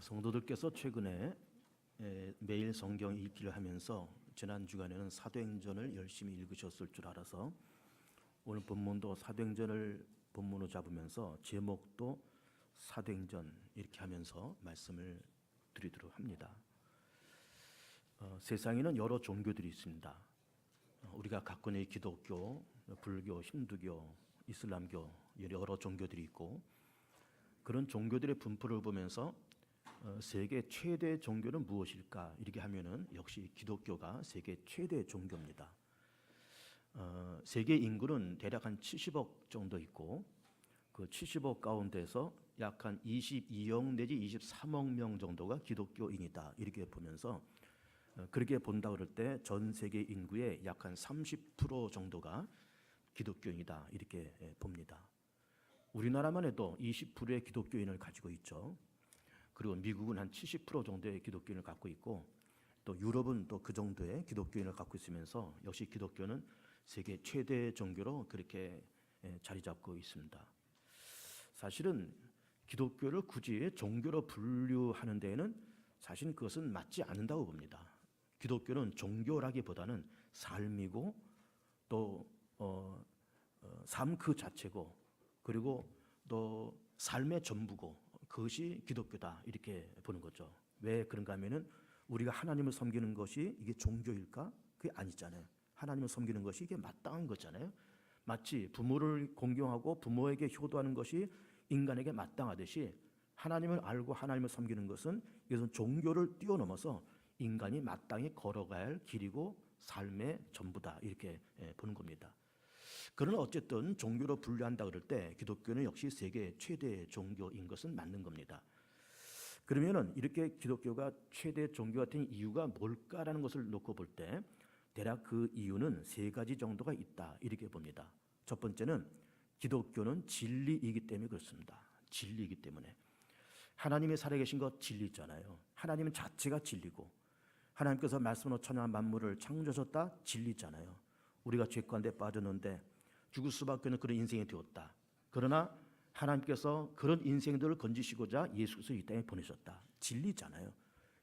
성도들께서 최근에 매일 성경 읽기를 하면서 지난 주간에는 사도행전을 열심히 읽으셨을 줄 알아서 오늘 본문도 사도행전을 본문으로 잡으면서 제목도 사도행전 이렇게 하면서 말씀을 드리도록 합니다. 세상에는 여러 종교들이 있습니다. 우리가 갖고 있는 기독교, 불교, 힌두교, 이슬람교 여러 종교들이 있고, 그런 종교들의 분포를 보면서 세계 최대 종교는 무엇일까 이렇게 하면은 역시 기독교가 세계 최대 종교입니다. 세계 인구는 대략 한 70억 정도 있고, 그 70억 가운데서 약 한 22억 내지 23억 명 정도가 기독교인이다 이렇게 보면서, 그렇게 본다 그럴 때 전 세계 인구의 약 한 30% 정도가 기독교인이다 이렇게 봅니다. 우리나라만 해도 20%의 기독교인을 가지고 있죠. 그리고 미국은 한 70% 정도의 기독교인을 갖고 있고, 또 유럽은 또 그 정도의 기독교인을 갖고 있으면서 역시 기독교는 세계 최대 종교로 그렇게 자리 잡고 있습니다. 사실은 기독교를 굳이 종교로 분류하는 데에는 사실 그것은 맞지 않는다고 봅니다. 기독교는 종교라기보다는 삶이고 또 삶 그 자체고, 그리고 또 삶의 전부고, 그것이 기독교다 이렇게 보는 거죠. 왜 그런가 하면은 우리가 하나님을 섬기는 것이 이게 종교일까? 그게 아니잖아요. 하나님을 섬기는 것이 이게 마땅한 거잖아요. 마치 부모를 공경하고 부모에게 효도하는 것이 인간에게 마땅하듯이 하나님을 알고 하나님을 섬기는 것은 이것은 종교를 뛰어넘어서 인간이 마땅히 걸어가야 할 길이고 삶의 전부다 이렇게 보는 겁니다. 그러나 어쨌든 종교로 분류한다 그럴 때 기독교는 역시 세계 최대 종교인 것은 맞는 겁니다. 그러면은 이렇게 기독교가 최대 종교가 된 이유가 뭘까라는 것을 놓고 볼 때 대략 그 이유는 세 가지 정도가 있다 이렇게 봅니다. 첫 번째는 기독교는 진리이기 때문에 그렇습니다. 진리이기 때문에. 하나님이 살아계신 것 진리잖아요. 하나님은 자체가 진리고, 하나님께서 말씀으로 천하 만물을 창조하셨다 진리잖아요. 우리가 죄 가운데 빠졌는데 죽을 수밖에 없는 그런 인생이 되었다. 그러나 하나님께서 그런 인생들을 건지시고자 예수 그리스도를 이 땅에 보내셨다. 진리잖아요.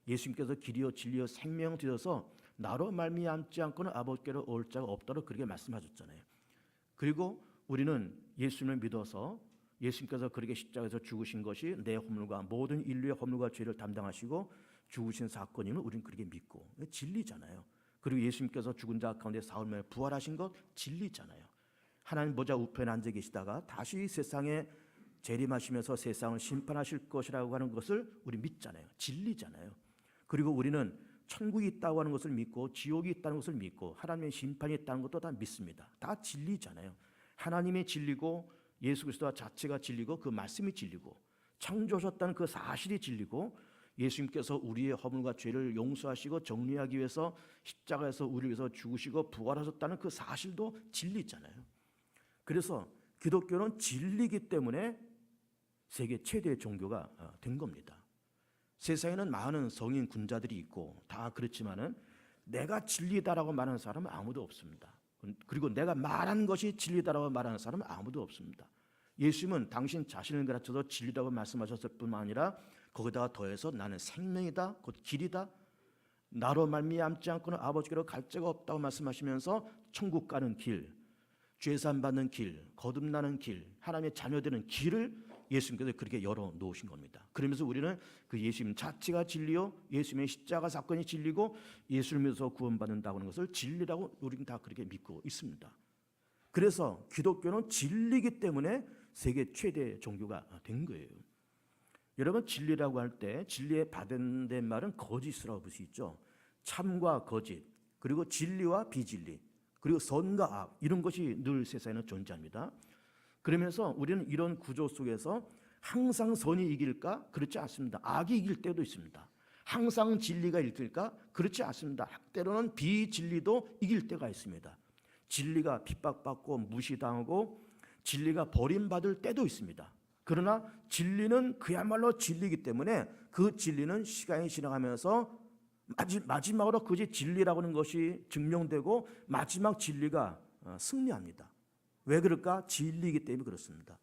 예수님께서 길이요 진리요 생명 되어서 나로 말미암지 않고는 아버지께로 올 자가 없다고 그렇게 말씀하셨잖아요. 그리고 우리는 예수님을 믿어서 예수님께서 그렇게 십자가에서 죽으신 것이 내 허물과 모든 인류의 허물과 죄를 담당하시고 죽으신 사건임을 우리는 그렇게 믿고, 진리잖아요. 그리고 예수님께서 죽은 자 가운데 사흘 만에 부활하신 것 진리잖아요. 하나님 보좌 우편에 앉아 계시다가 다시 세상에 재림하시면서 세상을 심판하실 것이라고 하는 것을 우리 믿잖아요. 진리잖아요. 그리고 우리는 천국이 있다고 하는 것을 믿고 지옥이 있다는 것을 믿고 하나님의 심판이 있다는 것도 다 믿습니다. 다 진리잖아요. 하나님의 진리고 예수 그리스도 자체가 진리고 그 말씀이 진리고 창조하셨다는 그 사실이 진리고, 예수님께서 우리의 허물과 죄를 용서하시고 정리하기 위해서 십자가에서 우리를 위해서 죽으시고 부활하셨다는 그 사실도 진리잖아요. 그래서 기독교는 진리이기 때문에 세계 최대의 종교가 된 겁니다. 세상에는 많은 성인 군자들이 있고 다 그렇지만은 내가 진리다라고 말하는 사람은 아무도 없습니다. 그리고 내가 말한 것이 진리다라고 말하는 사람은 아무도 없습니다. 예수님은 당신 자신을 가르쳐서 진리라고 말씀하셨을 뿐만 아니라 거기다가 더해서 나는 생명이다, 곧 길이다, 나로 말미암지 않고는 아버지께로 갈 자가 없다고 말씀하시면서 천국 가는 길, 죄산 받는 길, 거듭나는 길, 하나님의 자녀되는 길을 예수님께서 그렇게 열어 놓으신 겁니다. 그러면서 우리는 그 예수님 자체가 진리요, 예수님의 십자가 사건이 진리고 예수를 믿어서 구원받는다고 하는 것을 진리라고 우리는 다 그렇게 믿고 있습니다. 그래서 기독교는 진리이기 때문에 세계 최대 종교가 된 거예요. 여러분, 진리라고 할 때 진리에 반대된 말은 거짓이라고 볼 수 있죠. 참과 거짓, 그리고 진리와 비진리, 그리고 선과 악, 이런 것이 늘 세상에는 존재합니다. 그러면서 우리는 이런 구조 속에서 항상 선이 이길까? 그렇지 않습니다. 악이 이길 때도 있습니다. 항상 진리가 이길까? 그렇지 않습니다. 때로는 비진리도 이길 때가 있습니다. 진리가 핍박받고 무시당하고 진리가 버림받을 때도 있습니다. 그러나 진리는 그야말로 진리이기 때문에 그 진리는 시간이 지나가면서 마지막으로 그것이 진리라고 하는 것이 증명되고 마지막 진리가 승리합니다. 왜 그럴까? 진리이기 때문에 그렇습니다.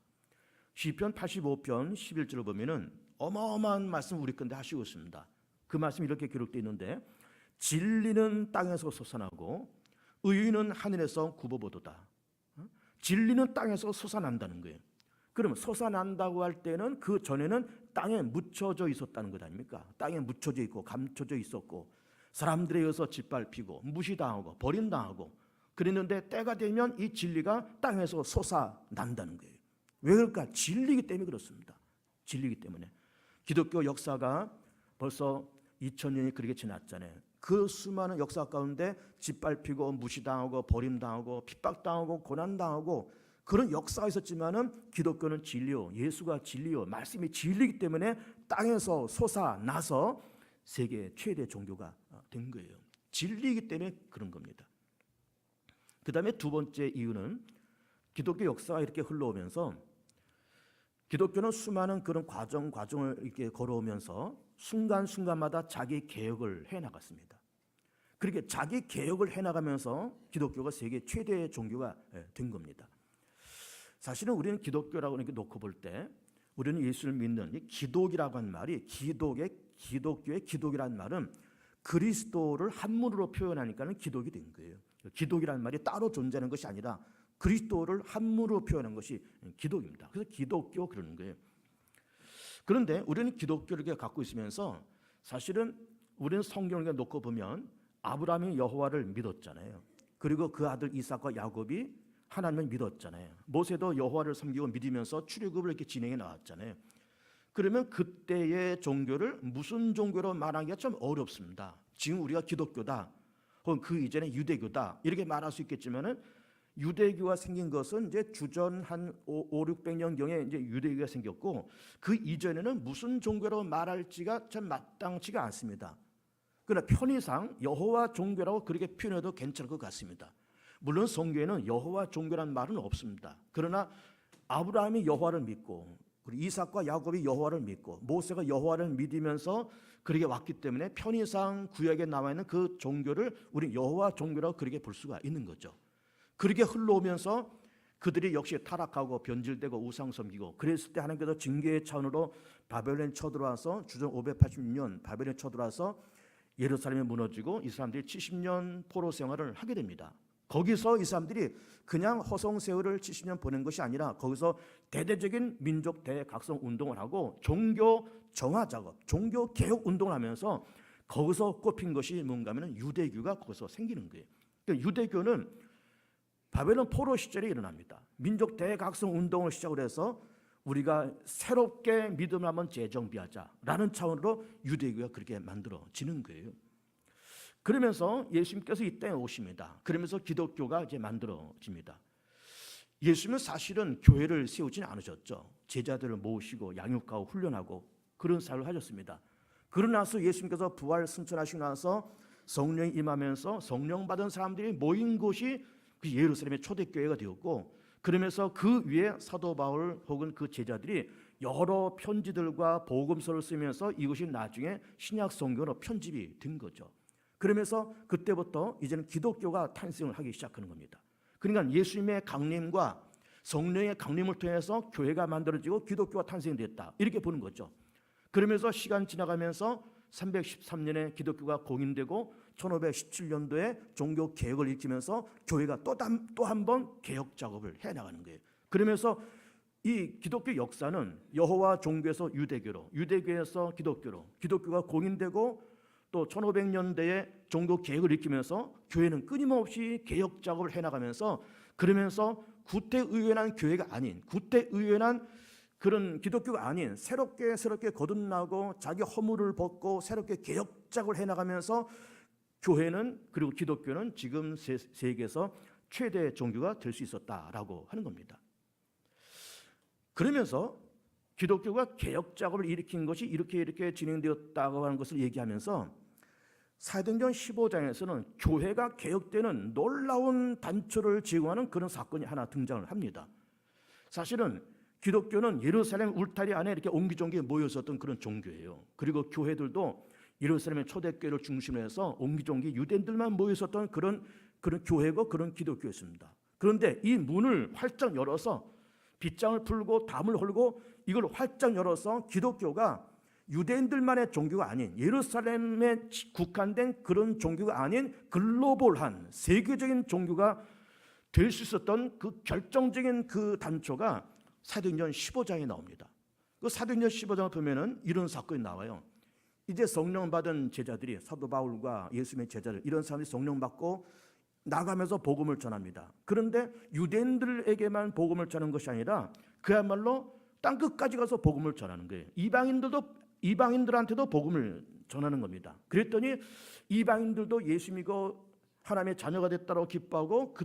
시편 85편 11절을 보면은 어마어마한 말씀 우리 건데 하시고 있습니다. 그 말씀이 이렇게 기록되어 있는데 진리는 땅에서 솟아나고 의인은 하늘에서 굽어보도다. 진리는 땅에서 솟아난다는 거예요. 그러면 솟아난다고 할 때는 그 전에는 땅에 묻혀져 있었다는 것 아닙니까? 땅에 묻혀져 있고 감춰져 있었고 사람들에 의해서 짓밟히고 무시당하고 버림당하고 그랬는데 때가 되면 이 진리가 땅에서 솟아난다는 거예요. 왜 그럴까? 진리이기 때문에 그렇습니다. 진리이기 때문에. 기독교 역사가 벌써 2000년이 그렇게 지났잖아요. 그 수많은 역사 가운데 짓밟히고 무시당하고 버림당하고 핍박당하고 고난당하고 그런 역사가 있었지만은 기독교는 진리요, 예수가 진리요, 말씀이 진리이기 때문에 땅에서 솟아나서 세계 최대 종교가 된 거예요. 진리이기 때문에 그런 겁니다. 그 다음에 두 번째 이유는 기독교 역사가 이렇게 흘러오면서 기독교는 수많은 그런 과정을 이렇게 걸어오면서 순간순간마다 자기 개혁을 해나갔습니다. 그렇게 자기 개혁을 해나가면서 기독교가 세계 최대의 종교가 된 겁니다. 사실은 우리는 기독교라고 이렇게 놓고 볼 때 우리는 예수를 믿는 이 기독이라고 하는 말이 기독교의 기독이라는 말은 그리스도를 한문으로 표현하니까는 기독이 된 거예요. 기독이라는 말이 따로 존재하는 것이 아니라 그리스도를 한문으로 표현한 것이 기독입니다. 그래서 기독교 그러는 거예요. 그런데 우리는 기독교를 이렇게 갖고 있으면서 사실은 우리는 성경을 놓고 보면 아브라함이 여호와를 믿었잖아요. 그리고 그 아들 이삭과 야곱이 하나님을 믿었잖아요. 모세도 여호와를 섬기고 믿으면서 출애굽을 이렇게 진행해 나왔잖아요. 그러면 그때의 종교를 무슨 종교로 말하기가 좀 어렵습니다. 지금 우리가 기독교다 혹은 그 이전에 유대교다 이렇게 말할 수 있겠지만은 유대교가 생긴 것은 이제 주전 한 500~600년경에 이제 유대교가 생겼고 그 이전에는 무슨 종교로 말할지가 참 마땅치가 않습니다. 그러나 편의상 여호와 종교라고 그렇게 표현해도 괜찮을 것 같습니다. 물론 성경에는 여호와 종교라는 말은 없습니다. 그러나 아브라함이 여호와를 믿고 그리고 이삭과 야곱이 여호와를 믿고 모세가 여호와를 믿으면서 그렇게 왔기 때문에 편의상 구약에 나와 있는 그 종교를 우리 여호와 종교라고 그렇게 볼 수가 있는 거죠. 그렇게 흘러오면서 그들이 역시 타락하고 변질되고 우상 섬기고 그랬을 때 하나님께서 징계의 차원으로 바벨론에 쳐들어와서 주전 586년 바벨론에 쳐들어와서 예루살렘이 무너지고 이 사람들이 70년 포로 생활을 하게 됩니다. 거기서 이 사람들이 그냥 허송세월을 70년 보낸 것이 아니라 거기서 대대적인 민족 대각성 운동을 하고 종교 정화 작업, 종교 개혁 운동을 하면서 거기서 꼽힌 것이 뭔가 하면 유대교가 거기서 생기는 거예요. 그러니까 유대교는 바벨론 포로 시절에 일어납니다. 민족 대각성 운동을 시작을 해서 우리가 새롭게 믿음을 한번 재정비하자라는 차원으로 유대교가 그렇게 만들어지는 거예요. 그러면서 예수님께서 이 땅에 오십니다. 그러면서 기독교가 이제 만들어집니다. 예수님은 사실은 교회를 세우지는 않으셨죠. 제자들을 모으시고 양육하고 훈련하고 그런 사역을 하셨습니다. 그러고 나서 예수님께서 부활 승천하시고 나서 성령이 임하면서 성령 받은 사람들이 모인 곳이 그 예루살렘의 초대교회가 되었고 그러면서 그 위에 사도 바울 혹은 그 제자들이 여러 편지들과 복음서를 쓰면서 이것이 나중에 신약 성경으로 편집이 된 거죠. 그러면서 그때부터 이제는 기독교가 탄생을 하기 시작하는 겁니다. 그러니까 예수님의 강림과 성령의 강림을 통해서 교회가 만들어지고 기독교가 탄생됐다 이렇게 보는 거죠. 그러면서 시간 지나가면서 313년에 기독교가 공인되고 1517년도에 종교 개혁을 일으키면서 교회가 또 한 번 개혁 작업을 해나가는 거예요. 그러면서 이 기독교 역사는 여호와 종교에서 유대교로, 유대교에서 기독교로, 기독교가 공인되고 또 1500년대에 종교 개혁을 일으키면서 교회는 끊임없이 개혁 작업을 해나가면서 그러면서 구태의연한 교회가 아닌 구태의연한 그런 기독교가 아닌 새롭게 거듭나고 자기 허물을 벗고 새롭게 개혁 작업을 해나가면서 교회는 그리고 기독교는 지금 세계에서 최대 종교가 될 수 있었다라고 하는 겁니다. 그러면서 기독교가 개혁 작업을 일으킨 것이 이렇게 진행되었다고 하는 것을 얘기하면서 사도행전 15장에서는 교회가 개혁되는 놀라운 단초를 제공하는 그런 사건이 하나 등장을 합니다. 사실은 기독교는 예루살렘 울타리 안에 이렇게 옹기종기 모여 있었던 그런 종교예요. 그리고 교회들도 예루살렘의 초대교회를 중심으로 해서 옹기종기 유대인들만 모여 있었던 그런 교회고 그런 기독교였습니다. 그런데 이 문을 활짝 열어서 빗장을 풀고 담을 헐고 이걸 활짝 열어서 기독교가 유대인들만의 종교가 아닌, 예루살렘에 국한된 그런 종교가 아닌 글로벌한 세계적인 종교가 될 수 있었던 그 결정적인 그 단초가 사도행전 15장에 나옵니다. 그 사도행전 15장을 보면은 이런 사건이 나와요. 이제 성령 받은 제자들이, 사도 바울과 예수님의 제자들, 이런 사람들이 성령 받고 나가면서 복음을 전합니다. 그런데 유대인들에게만 복음을 전하는 것이 아니라 그야말로 땅 끝까지 가서 복음을 전하는 거예요. 이방인들한테도 복음을 전하는 겁니다. 그랬더니 이방인들도 예수 믿고 하나님의 자녀가 됐다고 기뻐하고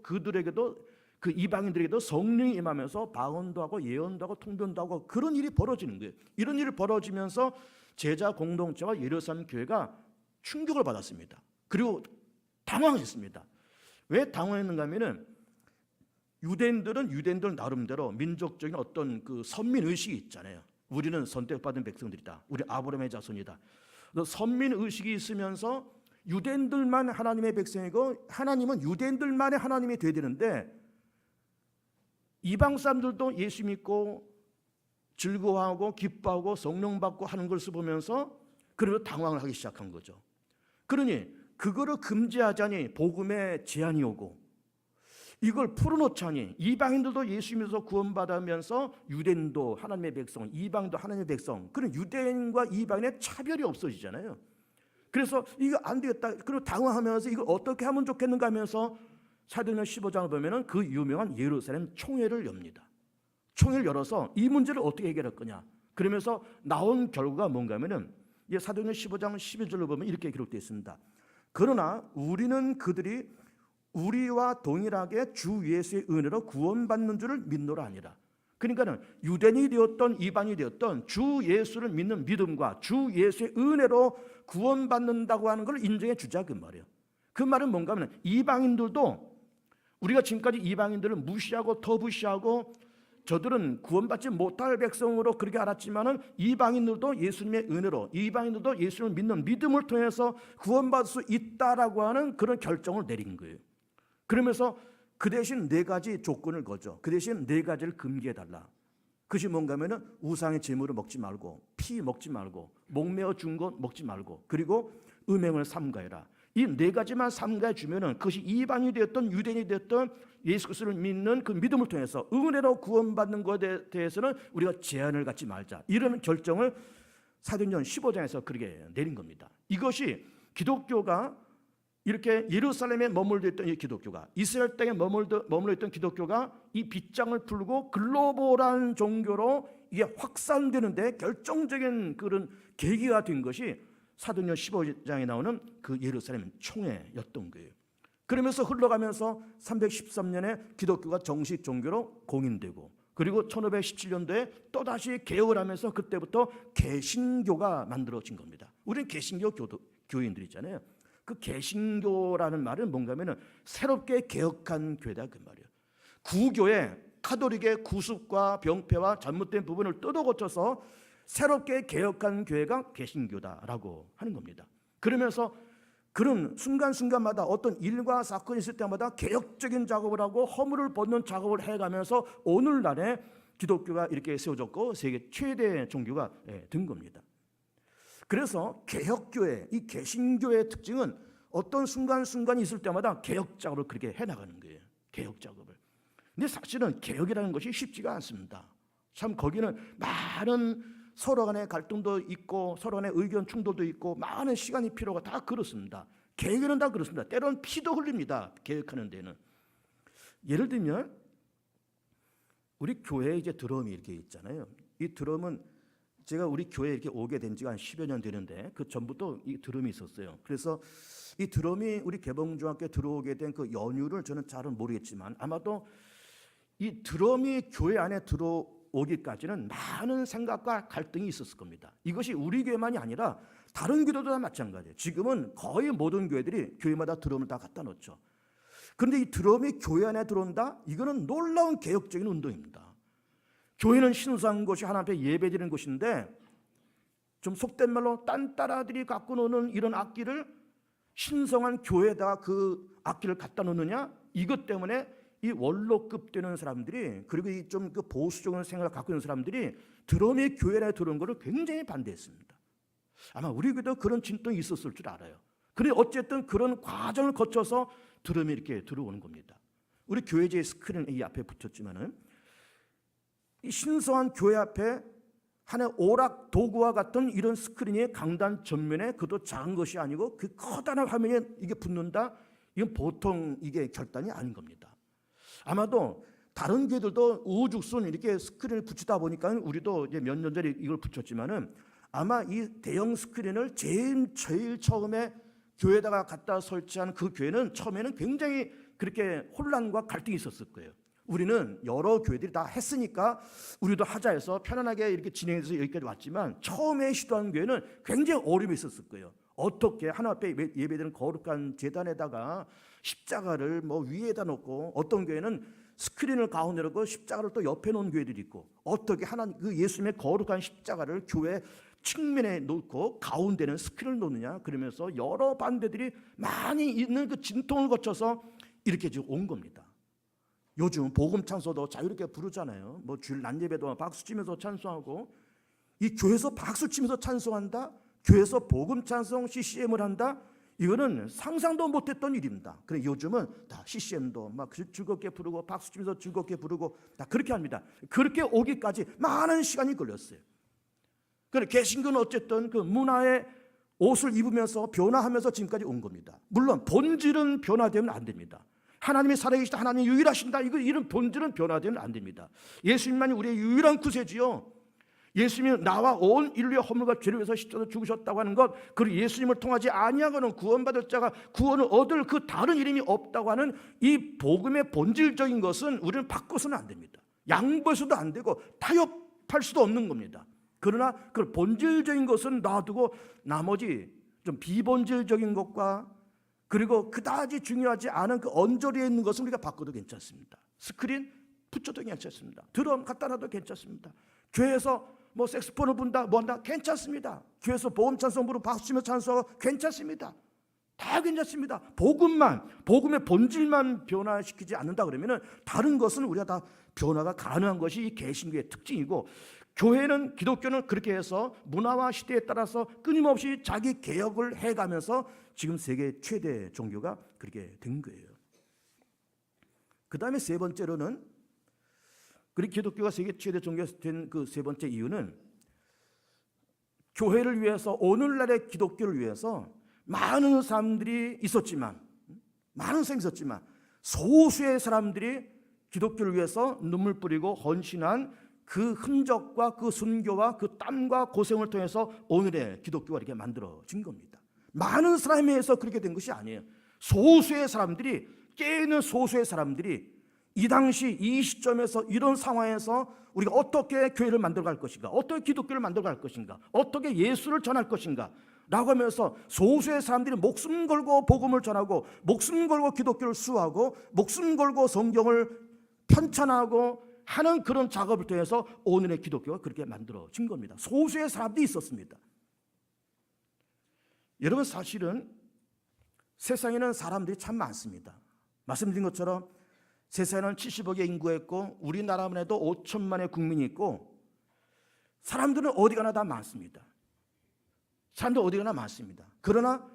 그들에게도, 그 이방인들에게도 성령이 임하면서 방언도 하고 예언도 하고 통변도 하고 그런 일이 벌어지는 거예요. 이런 일이 벌어지면서 제자 공동체와 예루살렘 교회가 충격을 받았습니다. 그리고 당황했습니다. 왜 당황했는가 하면은 유대인들은 유대인들 나름대로 민족적인 어떤 그 선민의식이 있잖아요. 우리는 선택받은 백성들이다. 우리 아브라함의 자손이다. 선민의식이 있으면서 유대인들만 하나님의 백성이고 하나님은 유대인들만의 하나님이 되어야 되는데 이방 사람들도 예수 믿고 즐거워하고 기뻐하고 성령 받고 하는 것을 보면서 그러면 당황을 하기 시작한 거죠. 그러니 그거를 금지하자니 복음에 제한이 오고 이걸 풀어놓자니 이방인들도 예수 믿어서 구원받으면서 유대인도 하나님의 백성, 이방도 하나님의 백성, 그런 유대인과 이방인의 차별이 없어지잖아요. 그래서 이거 안 되겠다. 그리고 당황하면서 이걸 어떻게 하면 좋겠는가 하면서 사도행전 15장을 보면은 그 유명한 예루살렘 총회를 엽니다. 총회를 열어서 이 문제를 어떻게 해결할 거냐. 그러면서 나온 결과가 뭔가 하면은 사도행전 15장 12절로 보면 이렇게 기록되어 있습니다. 그러나 우리는 그들이 우리와 동일하게 주 예수의 은혜로 구원받는 줄을 믿노라 아니라. 그러니까는 유대인이 되었던 이방인이 되었던 주 예수를 믿는 믿음과 주 예수의 은혜로 구원받는다고 하는 걸 인정해 주자 그 말이에요. 그 말은 뭔가 하면 이방인들도 우리가 지금까지 이방인들을 무시하고 터부시하고 저들은 구원받지 못할 백성으로 그렇게 알았지만은 이방인들도 예수님의 은혜로, 이방인들도 예수를 믿는 믿음을 통해서 구원받을 수 있다라고 하는 그런 결정을 내린 거예요. 그러면서 그 대신 4가지 조건을 거죠. 그 대신 4가지를 금기해달라. 그것이 뭔가 하면은 우상의 제물을 먹지 말고, 피 먹지 말고, 목매어 준 것 먹지 말고, 그리고 음행을 삼가해라. 이 4가지만 삼가해 주면은 그것이 이방인이 되었던 유대인이 되었던 예수 그리스도를 믿는 그 믿음을 통해서 은혜로 구원받는 것에 대해서는 우리가 제한을 갖지 말자. 이런 결정을 사도행전 15장에서 그렇게 내린 겁니다. 이것이 기독교가 이렇게 예루살렘에 머물러 있던 이 기독교가, 이스라엘 땅에 머물러 있던 기독교가 이 빗장을 풀고 글로벌한 종교로 이게 확산되는데 결정적인 그런 계기가 된 것이 사도행전 15장에 나오는 그 예루살렘 총회였던 거예요. 그러면서 흘러가면서 313년에 기독교가 정식 종교로 공인되고, 그리고 1517년도에 또다시 개혁을 하면서 그때부터 개신교가 만들어진 겁니다. 우리는 개신교 교인들이잖아요. 그 개신교라는 말은 뭔가 하면은 새롭게 개혁한 교회다 그 말이에요. 구교의 카톨릭의 구습과 병폐와 잘못된 부분을 뜯어고쳐서 새롭게 개혁한 교회가 개신교다라고 하는 겁니다. 그러면서 그런 순간순간마다 어떤 일과 사건이 있을 때마다 개혁적인 작업을 하고 허물을 벗는 작업을 해가면서 오늘날에 기독교가 이렇게 세워졌고 세계 최대 종교가 된 겁니다. 그래서 개혁교회, 이 개신교의 특징은 어떤 순간순간이 있을 때마다 개혁 작업을 그렇게 해나가는 거예요. 개혁 작업을. 근데 사실은 개혁이라는 것이 쉽지가 않습니다. 참 거기는 많은 서로 간의 갈등도 있고 서로 간의 의견 충돌도 있고 많은 시간이 필요가 다 그렇습니다. 개혁은 다 그렇습니다. 때로는 피도 흘립니다. 개혁하는 데는. 예를 들면 우리 교회에 이제 드럼이 이렇게 있잖아요. 이 드럼은 제가 우리 교회에 이렇게 오게 된 지가 한 10여 년 되는데 그 전부터 이 드럼이 있었어요. 그래서 이 드럼이 우리 개봉중학교에 들어오게 된 그 연유를 저는 잘은 모르겠지만 아마도 이 드럼이 교회 안에 들어오기까지는 많은 생각과 갈등이 있었을 겁니다. 이것이 우리 교회만이 아니라 다른 교회도 다 마찬가지예요. 지금은 거의 모든 교회들이 교회마다 드럼을 다 갖다 놓죠. 그런데 이 드럼이 교회 안에 들어온다? 이거는 놀라운 개혁적인 운동입니다. 교회는 신성한 곳이 하나님 앞에 예배드리는 곳인데 좀 속된 말로 딴따라들이 갖고 노는 이런 악기를 신성한 교회에다 그 악기를 갖다 놓느냐? 이것 때문에 이 원로급 되는 사람들이, 그리고 이 좀 그 보수적인 생각을 갖고 있는 사람들이 드럼의 교회에 들어온 것을 굉장히 반대했습니다. 아마 우리 교회도 그런 진동이 있었을 줄 알아요. 그런데 어쨌든 그런 과정을 거쳐서 드럼이 이렇게 들어오는 겁니다. 우리 교회제 스크린 이 앞에 붙였지만은 이 신성한 교회 앞에 하나의 오락 도구와 같은 이런 스크린이 강단 전면에, 그것도 작은 것이 아니고 그 커다란 화면에 이게 붙는다. 이건 보통 이게 결단이 아닌 겁니다. 아마도 다른 교회들도 우후죽순 이렇게 스크린을 붙이다 보니까 우리도 이제 몇 년 전에 이걸 붙였지만은 아마 이 대형 스크린을 제일 처음에 교회에다가 갖다 설치한 그 교회는 처음에는 굉장히 그렇게 혼란과 갈등이 있었을 거예요. 우리는 여러 교회들이 다 했으니까 우리도 하자 해서 편안하게 이렇게 진행해서 여기까지 왔지만 처음에 시도한 교회는 굉장히 어려움이 있었을 거예요. 어떻게 하나님 앞에 예배드리는 거룩한 제단에다가 십자가를 뭐 위에다 놓고, 어떤 교회는 스크린을 가운데 놓고 십자가를 또 옆에 놓은 교회들이 있고, 어떻게 하나님 그 예수님의 거룩한 십자가를 교회 측면에 놓고 가운데는 스크린을 놓느냐, 그러면서 여러 반대들이 많이 있는 그 진통을 거쳐서 이렇게 지금 온 겁니다. 요즘 복음 찬송도 자유롭게 부르잖아요. 뭐 주일 낮 예배도 박수 치면서 찬송하고, 이 교회에서 박수 치면서 찬송한다, 교회에서 복음 찬송 CCM을 한다, 이거는 상상도 못했던 일입니다. 그래 요즘은 다 CCM도 막 즐겁게 부르고 박수 치면서 즐겁게 부르고 다 그렇게 합니다. 그렇게 오기까지 많은 시간이 걸렸어요. 그래 개신교는 어쨌든 그 문화의 옷을 입으면서 변화하면서 지금까지 온 겁니다. 물론 본질은 변화되면 안 됩니다. 하나님이 살아계시다, 하나님이 유일하신다, 이런 본질은 변화되면 안 됩니다. 예수님만이 우리의 유일한 구세주요, 예수님이 나와 온 인류의 허물과 죄를 위해서 십자가에 죽으셨다고 하는 것, 그리고 예수님을 통하지 아니하고는 구원받을 자가 구원을 얻을 그 다른 이름이 없다고 하는 이 복음의 본질적인 것은 우리는 바꿔서는 안 됩니다. 양보해서도 안 되고 타협할 수도 없는 겁니다. 그러나 그 본질적인 것은 놔두고 나머지 좀 비본질적인 것과 그리고 그다지 중요하지 않은 그 언저리에 있는 것은 우리가 바꿔도 괜찮습니다. 스크린 붙여도 괜찮습니다. 드럼 갖다 놔도 괜찮습니다. 교회에서 뭐 색소폰을 분다 뭐 한다 괜찮습니다. 교회에서 복음 찬송 부르고 박수 치며 찬송하고 괜찮습니다. 다 괜찮습니다. 복음의 본질만 변화시키지 않는다 그러면은 다른 것은 우리가 다 변화가 가능한 것이 이 개신교의 특징이고, 교회는, 기독교는 그렇게 해서 문화와 시대에 따라서 끊임없이 자기 개혁을 해가면서 지금 세계 최대 종교가 그렇게 된 거예요. 그 다음에 세 번째로는, 그리고 기독교가 세계 최대 종교가 된 그 세 번째 이유는, 교회를 위해서, 오늘날의 기독교를 위해서 많은 사람들이 있었지만 소수의 사람들이 기독교를 위해서 눈물 뿌리고 헌신한 그 흔적과 그 순교와 그 땀과 고생을 통해서 오늘의 기독교가 이렇게 만들어진 겁니다. 많은 사람에 의해서 그렇게 된 것이 아니에요. 소수의 사람들이, 깨어있는 소수의 사람들이 이 당시 이 시점에서 이런 상황에서 우리가 어떻게 교회를 만들어갈 것인가, 어떻게 기독교를 만들어갈 것인가, 어떻게 예수를 전할 것인가 라고 하면서 소수의 사람들이 목숨 걸고 복음을 전하고, 목숨 걸고 기독교를 수호하고, 목숨 걸고 성경을 편찬하고 하는 그런 작업을 통해서 오늘의 기독교가 그렇게 만들어진 겁니다. 소수의 사람들이 있었습니다. 여러분, 사실은 세상에는 사람들이 참 많습니다. 말씀드린 것처럼 세상에는 70억의 인구가 있고 우리나라만 해도 5천만의 국민이 있고, 사람들은 어디 가나 다 많습니다. 사람들 어디 가나 많습니다. 그러나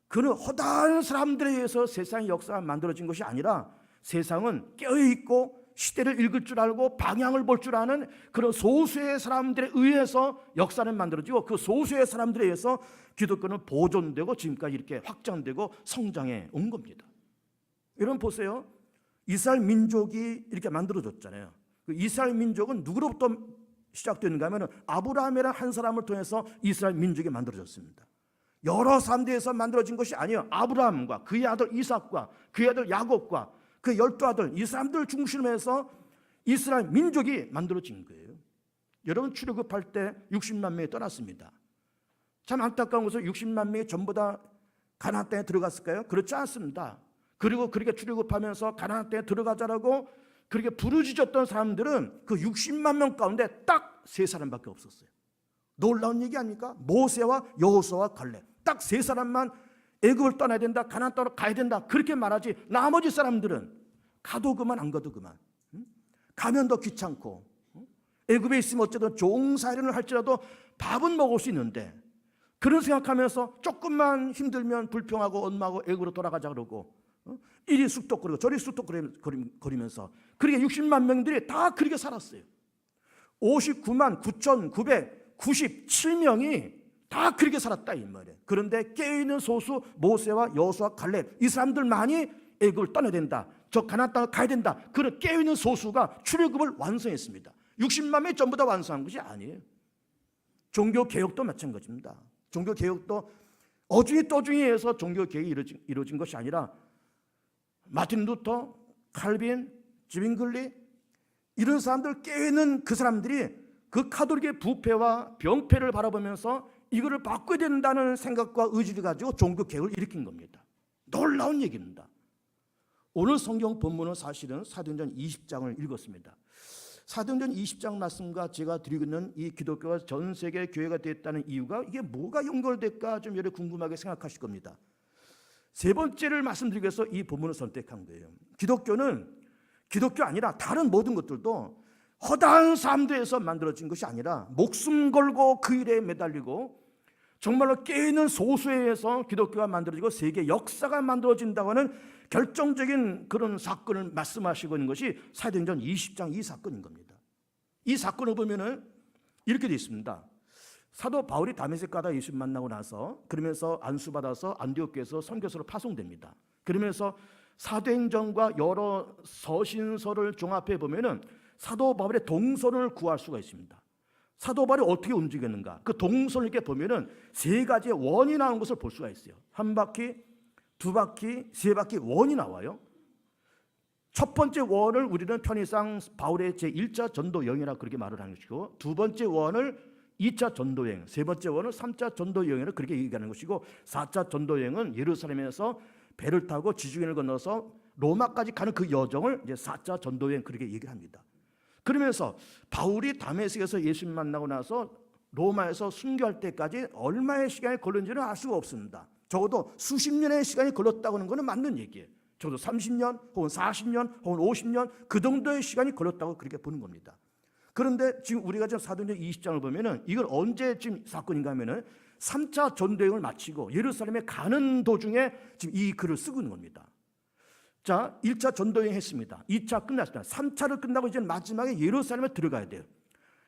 그는 허다한 사람들에 의해서 세상의 역사가 만들어진 것이 아니라, 세상은 깨어있고 시대를 읽을 줄 알고 방향을 볼 줄 아는 그런 소수의 사람들에 의해서 역사는 만들어지고, 그 소수의 사람들에 의해서 기독교는 보존되고 지금까지 이렇게 확장되고 성장해 온 겁니다. 여러분 보세요. 이스라엘 민족이 이렇게 만들어졌잖아요. 그 이스라엘 민족은 누구로부터 시작되는가 하면 아브라함이라는 한 사람을 통해서 이스라엘 민족이 만들어졌습니다. 여러 사람들에서 만들어진 것이 아니에요. 아브라함과 그의 아들 이삭과 그의 아들 야곱과 그 12아들, 이 사람들을 중심으로 해서 이스라엘 민족이 만들어진 거예요. 여러분, 출애굽할 때 60만 명이 떠났습니다. 참 안타까운 것은 60만 명이 전부 다 가나안 땅에 들어갔을까요? 그렇지 않습니다. 그리고 그렇게 출애굽하면서 가나안 땅에 들어가자라고 그렇게 부르짖었던 사람들은 그 60만 명 가운데 딱 세 사람밖에 없었어요. 놀라운 얘기 아닙니까? 모세와 여호수아와 갈렙, 딱 세 사람만 애굽을 떠나야 된다, 가나안 땅으로 가야 된다 그렇게 말하지, 나머지 사람들은 가도 그만 안 가도 그만. 가면 더 귀찮고 애굽에 있으면 어쨌든 종살이를 할지라도 밥은 먹을 수 있는데 그런 생각하면서 조금만 힘들면 불평하고 엄마하고 애굽으로 돌아가자 그러고 이리 쑥덕거리고 저리 쑥덕거리면서 그렇게 60만 명들이 다 그렇게 살았어요. 59만 9,997명이 다 그렇게 살았다 이 말이에요. 그런데 깨어있는 소수 모세와 여호수아 갈렙 이 사람들만이 애굽을 떠나야 된다. 저 가나안 땅을 가야 된다. 그런 깨어있는 소수가 출애굽을 완성했습니다. 60만 명이 전부 다 완성한 것이 아니에요. 종교개혁도 마찬가지입니다. 종교개혁도 어중이 떠중이해서 종교개혁이 이루어진 것이 아니라 마틴 루터, 칼빈, 지빙글리 이런 사람들 깨어있는 그 사람들이 그 카톨릭의 부패와 병폐를 바라보면서 이거를 바꿔야 된다는 생각과 의지를 가지고 종교개혁을 일으킨 겁니다. 놀라운 얘기입니다. 오늘 성경 본문은 사실은 사도행전 20장을 읽었습니다. 사도행전 20장 말씀과 제가 드리고 있는 이 기독교가 전 세계 교회가 됐다는 이유가 이게 뭐가 연결될까 좀 여러 궁금하게 생각하실 겁니다. 세 번째를 말씀드리기 위해서 이 본문을 선택한 거예요. 기독교는 기독교 아니라 다른 모든 것들도 허다한 사람들에서 만들어진 것이 아니라 목숨 걸고 그 일에 매달리고 정말로 깨어있는 소수에 의해서 기독교가 만들어지고 세계 역사가 만들어진다고 하는 결정적인 그런 사건을 말씀하시고 있는 것이 사도행전 20장 이 사건인 겁니다. 이 사건을 보면은 이렇게 되어 있습니다. 사도 바울이 다메섹 가다 예수 만나고 나서 그러면서 안수받아서 안디옥교에서 선교사로 파송됩니다. 그러면서 사도행전과 여러 서신서를 종합해 보면은 사도 바울의 동선을 구할 수가 있습니다. 사도 바울이 어떻게 움직였는가? 그 동선을 이렇게 보면은 세 가지의 원이 나오는 것을 볼 수가 있어요. 한 바퀴, 두 바퀴, 세 바퀴 원이 나와요. 첫 번째 원을 우리는 편의상 바울의 제1차 전도 여행이라고 그렇게 말을 하는 것이고 두 번째 원을 2차 전도 여행, 세 번째 원을 3차 전도 여행을 그렇게 얘기하는 것이고 4차 전도 여행은 예루살렘에서 배를 타고 지중해를 건너서 로마까지 가는 그 여정을 이제 4차 전도 여행 그렇게 얘기를 합니다. 그러면서 바울이 다메섹에서 예수님 만나고 나서 로마에서 순교할 때까지 얼마의 시간이 걸렸는지는 알 수가 없습니다. 적어도 수십 년의 시간이 걸렸다고 하는 것은 맞는 얘기예요. 적어도 30년 혹은 40년 혹은 50년 그 정도의 시간이 걸렸다고 그렇게 보는 겁니다. 그런데 지금 우리가 지금 사도행전 20장을 보면은 이걸 언제 지금 사건인가 하면은 3차 전도여행을 마치고 예루살렘에 가는 도중에 지금 이 글을 쓰고 있는 겁니다. 자, 1차 전도여행 했습니다. 2차 끝났습니다. 3차를 끝나고 이제 마지막에 예루살렘에 들어가야 돼요.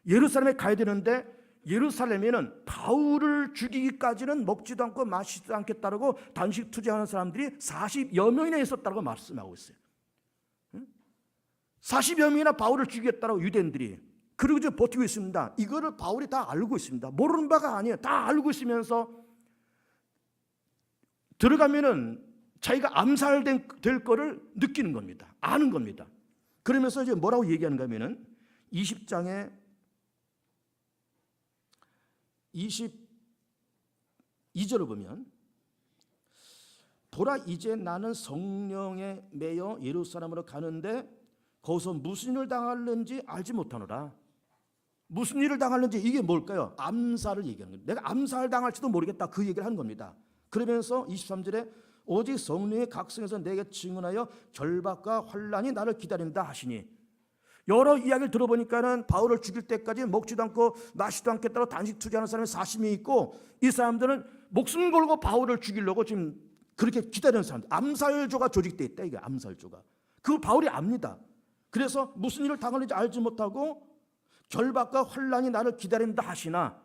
예루살렘에 가야 되는데 예루살렘에는 바울을 죽이기까지는 먹지도 않고 마시지도 않겠다고 단식 투쟁하는 사람들이 40여 명이나 있었다고 말씀하고 있어요. 40여 명이나 바울을 죽이겠다고 유대인들이 그리고 이제 버티고 있습니다. 이거를 바울이 다 알고 있습니다. 모르는 바가 아니에요. 다 알고 있으면서 들어가면은 자기가 암살될 거를 느끼는 겁니다. 아는 겁니다. 그러면서 이제 뭐라고 얘기하는가 하면은 20장에 22절을 보면 보라 이제 나는 성령에 매여 예루살렘으로 가는데 거기서 무슨 일을 당할는지 알지 못하노라. 무슨 일을 당할는지 이게 뭘까요? 암살을 얘기하는 거예요. 내가 암살 당할지도 모르겠다 그 얘기를 하는 겁니다. 그러면서 23절에 오직 성령의 각성에서 내게 증언하여 결박과 환난이 나를 기다린다 하시니 여러 이야기를 들어보니까는 바울을 죽일 때까지 먹지도 않고 마시지도 않겠다고 단식 투쟁하는 사람이 40명이 있고 이 사람들은 목숨 걸고 바울을 죽이려고 지금 그렇게 기다리는 사람들 암살조가 조직되어 있다. 이게 암살조가 그 바울이 압니다. 그래서 무슨 일을 당하는지 알지 못하고 결박과 환난이 나를 기다린다 하시나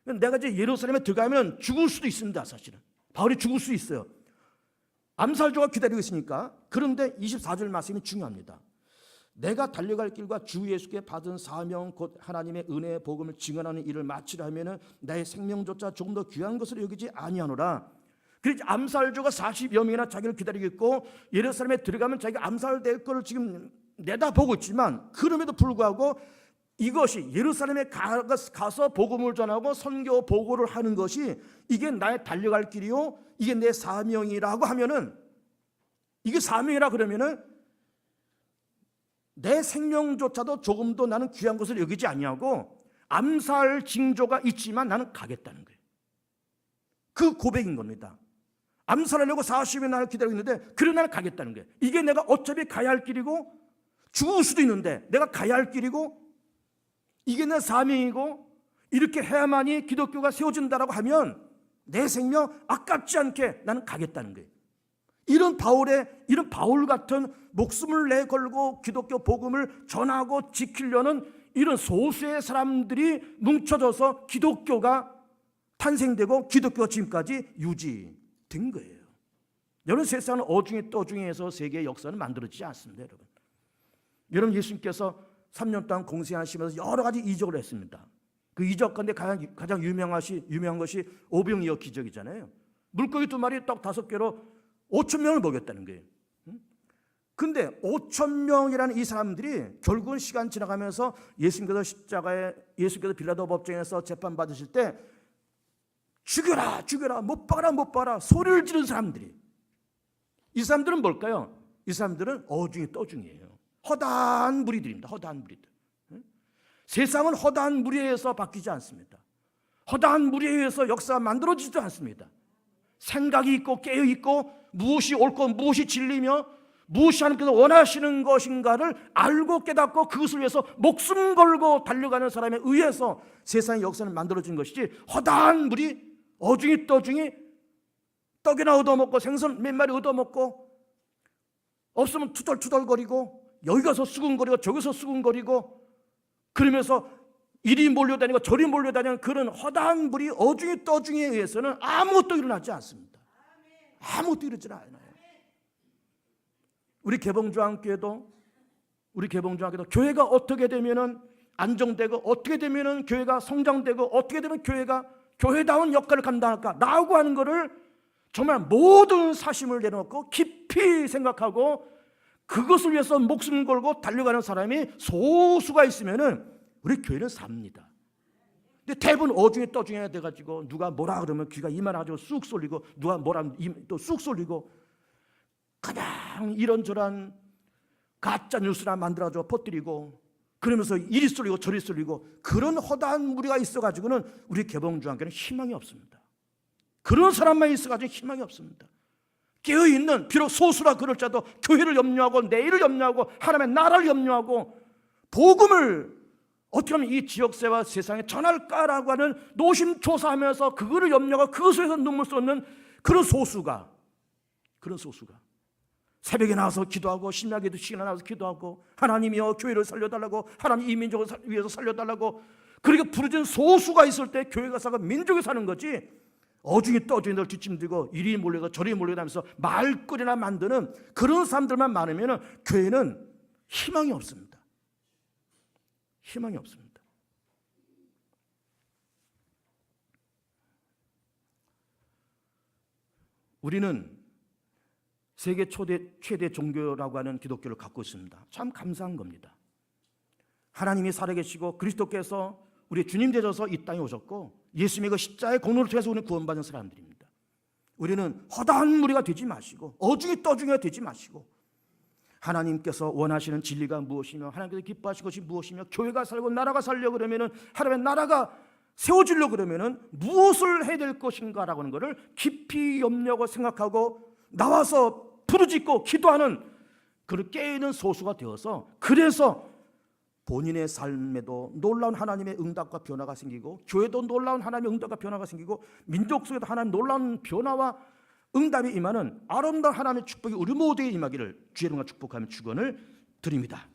내가 이제 예루살렘에 들어가면 죽을 수도 있습니다. 사실은 바울이 죽을 수 있어요. 암살조가 기다리고 있으니까. 그런데 24절 말씀이 중요합니다. 내가 달려갈 길과 주 예수께 받은 사명 곧 하나님의 은혜의 복음을 증언하는 일을 마치려 하면은 나의 생명조차 조금 더 귀한 것으로 여기지 아니하노라. 그래서 암살조가 40여 명이나 자기를 기다리고 있고 예루살렘에 들어가면 자기가 암살될 것을 지금 내다보고 있지만 그럼에도 불구하고 이것이 예루살렘에 가서 복음을 전하고 선교 보고를 하는 것이 이게 나의 달려갈 길이요 이게 내 사명이라고 하면은 이게 사명이라 그러면은 내 생명조차도 조금도 나는 귀한 것을 여기지 아니하고 암살 징조가 있지만 나는 가겠다는 거예요. 그 고백인 겁니다. 암살하려고 40여 날 기다리고 있는데 그래 나는 가겠다는 거예요. 이게 내가 어차피 가야 할 길이고 죽을 수도 있는데 내가 가야 할 길이고 이게 내 사명이고 이렇게 해야만이 기독교가 세워진다라고 하면 내 생명 아깝지 않게 나는 가겠다는 거예요. 이런 바울 같은 목숨을 내걸고 기독교 복음을 전하고 지키려는 이런 소수의 사람들이 뭉쳐져서 기독교가 탄생되고 기독교가 지금까지 유지된 거예요. 여러분, 세상은 어중이 떠중이해서 세계의 역사는 만들어지지 않습니다. 여러분 예수님께서 3년 동안 공생하시면서 여러 가지 이적을 했습니다. 그 이적 가운데 가장 유명한 것이 오병이어 기적이잖아요. 물고기 2마리 떡 5개로 5천 명을 먹였다는 거예요. 근데 5천 명이라는 이 사람들이 결국은 시간 지나가면서 예수님께서 빌라도 법정에서 재판 받으실 때 죽여라 죽여라 못 박아라 소리를 지르는 사람들이, 이 사람들은 뭘까요? 이 사람들은 어중이 떠중이에요. 허다한 무리들입니다. 허다한 무리들. 세상은 허다한 무리에 의해서 바뀌지 않습니다. 허다한 무리에 의해서 역사가 만들어지지도 않습니다. 생각이 있고 깨어있고 무엇이 옳고 무엇이 진리며 무엇이 하나님께서 원하시는 것인가를 알고 깨닫고 그것을 위해서 목숨 걸고 달려가는 사람에 의해서 세상의 역사는 만들어진 것이지, 허다한 무리 어중이 떠중이 떡이나 얻어먹고 생선 몇 마리 얻어먹고 없으면 투덜투덜거리고 여기 가서 수군거리고 저기서 수군거리고 그러면서 이리 몰려다니고 저리 몰려다니는 그런 허다한 무리 어중이 떠중이에 의해서는 아무것도 일어나지 않습니다. 아무것도 이러지 않아요. 우리 개봉주한교회도 교회가 어떻게 되면은 안정되고 어떻게 되면은 교회가 성장되고 어떻게 되면 교회가 교회다운 역할을 감당할까 나오고 하는 것을 정말 모든 사심을 내려놓고 깊이 생각하고 그것을 위해서 목숨 걸고 달려가는 사람이 소수가 있으면은 우리 교회는 삽니다. 근데 대부분 어중에 떠중에 돼가지고 누가 뭐라 그러면 귀가 이만하죠. 쑥 쏠리고 누가 뭐라 하면 또 쑥 쏠리고 그냥 이런저런 가짜 뉴스나 만들어서 퍼뜨리고 그러면서 이리 쏠리고 저리 쏠리고 그런 허다한 무리가 있어가지고는 우리 개봉주한교회는 희망이 없습니다. 그런 사람만 있어가지고 희망이 없습니다. 깨어있는 비록 소수라 그럴지라도 교회를 염려하고 내일을 염려하고 하나님의 나라를 염려하고 복음을 어떻게 하면 이 지역사회와 세상에 전할까라고 하는 노심초사하면서 그거를 염려하고 그것을 위해서 눈물 쏟는 그런 소수가 새벽에 나와서 기도하고 신약에도 시간에 나와서 기도하고 하나님이여 교회를 살려달라고 하나님 이 민족을 위해서 살려달라고 그렇게 부르짖는 소수가 있을 때 교회가 사고 민족이 사는 거지, 어중이 떠중이들 뒷짐지고 이리 몰려가 저리 몰려가면서 말거리나 만드는 그런 사람들만 많으면 교회는 희망이 없습니다. 희망이 없습니다. 우리는 세계 최대 종교라고 하는 기독교를 갖고 있습니다. 참 감사한 겁니다. 하나님이 살아계시고 그리스도께서 우리 주님 되셔서 이 땅에 오셨고 예수님의 그 십자가의 공로를 통해서 우리는 구원받은 사람들입니다. 우리는 허다한 무리가 되지 마시고 어중이 떠중이가 되지 마시고 하나님께서 원하시는 진리가 무엇이며 하나님께서 기뻐하시는 것이 무엇이며 교회가 살고 나라가 살려고 그러면은 하나님의 나라가 세워지려고 그러면은 무엇을 해야 될 것인가라고 하는 것을 깊이 염려하고 생각하고 나와서 부르짖고 기도하는 그런 깨어있는 소수가 되어서 그래서 본인의 삶에도 놀라운 하나님의 응답과 변화가 생기고 교회도 놀라운 하나님의 응답과 변화가 생기고 민족 속에도 하나님 놀라운 변화와 응답이 임하는 아름다운 하나님의 축복이 우리 모두에 임하기를 주의 이름으로 축복하며 축원을 드립니다.